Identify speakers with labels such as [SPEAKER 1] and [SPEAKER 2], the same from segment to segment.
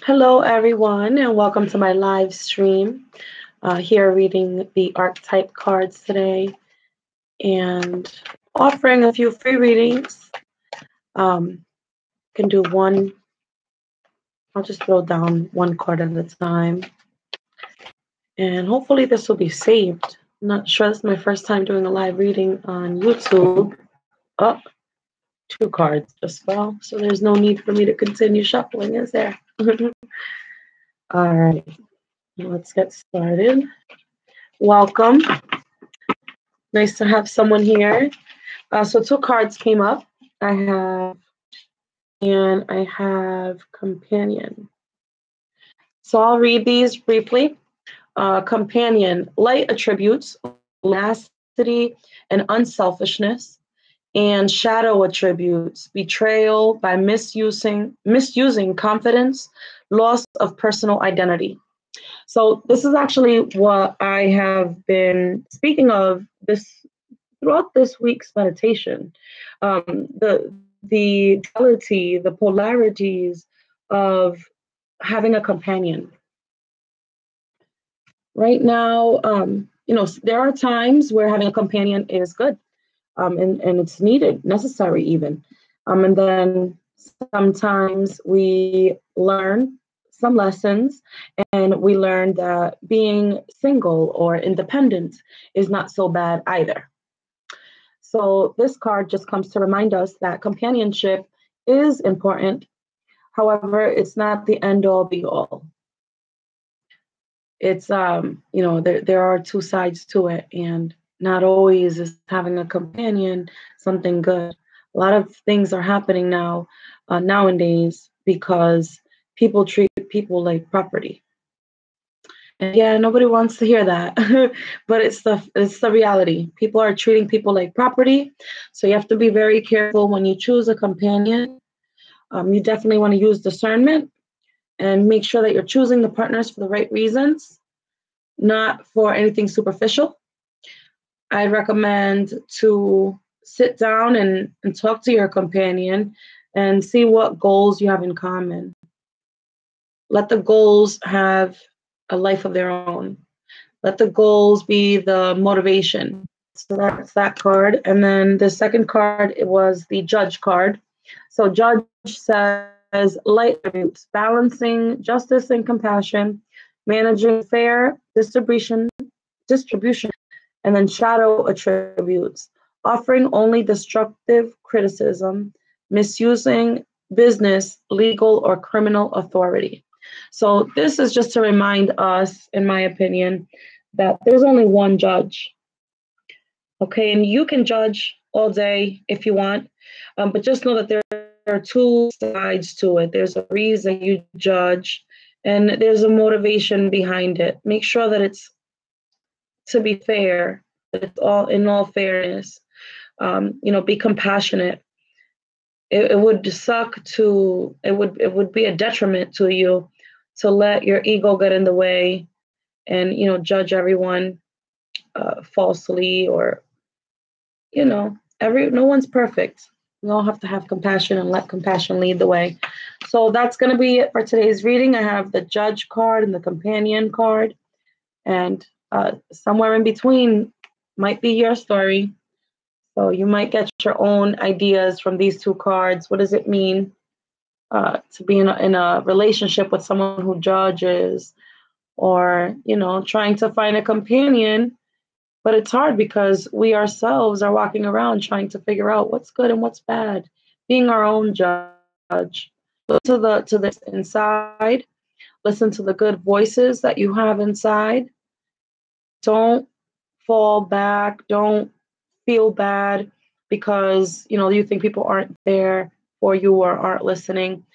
[SPEAKER 1] Hello, everyone, and welcome to my live stream. Here, reading the archetype cards today and offering a few free readings. Can do one, I'll just throw down one card at a time, and hopefully, this will be saved. I'm not sure, this is my first time doing a live reading on YouTube. Oh, two cards just fell, so there's no need for me to continue shuffling, is there? All right, let's get started. Welcome. Nice to have someone here. So two cards came up. I have and I have companion. So I'll read these briefly. Companion, light attributes, tenacity and unselfishness, and shadow attributes, betrayal by misusing confidence, loss of personal identity. So this is actually what I have been speaking of this throughout this week's meditation. The duality, the polarities of having a companion. Right now, there are times where having a companion is good, and it's needed, necessary even. And then sometimes we learn some lessons, and we learn that being single or independent is not so bad either. So this card just comes to remind us that companionship is important. However, it's not the end all be all. It's there are two sides to it, and not always is having a companion something good. A lot of things are happening nowadays because people treat people like property. And yeah, nobody wants to hear that, but it's the reality. People are treating people like property, so you have to be very careful when you choose a companion. You definitely want to use discernment and make sure that you're choosing the partners for the right reasons, not for anything superficial. I recommend to sit down and talk to your companion and see what goals you have in common. Let the goals have a life of their own. Let the goals be the motivation. So that's that card. And then the second card, it was the judge card. So judge says light attributes, balancing justice and compassion, managing fair distribution, and then shadow attributes, offering only destructive criticism, misusing business, legal, or criminal authority. So this is just to remind us, in my opinion, that there's only one judge. Okay, and you can judge all day if you want, but just know that there are two sides to it. There's a reason you judge, and there's a motivation behind it. Make sure that it's to be fair, that it's all in all fairness. Be compassionate. It would suck to it would be a detriment to you to let your ego get in the way and judge everyone falsely, or no one's perfect. We all have to have compassion and let compassion lead the way. So that's going to be it for today's reading. I have the judge card and the companion card, and somewhere in between might be your story. So you might get your own ideas from these two cards. What does it mean to be in a relationship with someone who judges, or trying to find a companion? But it's hard because we ourselves are walking around trying to figure out what's good and what's bad, being our own judge. Listen to this inside. Listen to the good voices that you have inside. Don't fall back. Don't feel bad because you think people aren't there for you or aren't listening.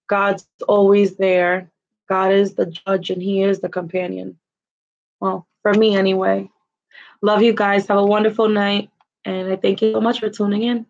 [SPEAKER 1] God's always there. God is the judge and He is the companion. Well, for me anyway. Love you guys. Have a wonderful night. And I thank you so much for tuning in.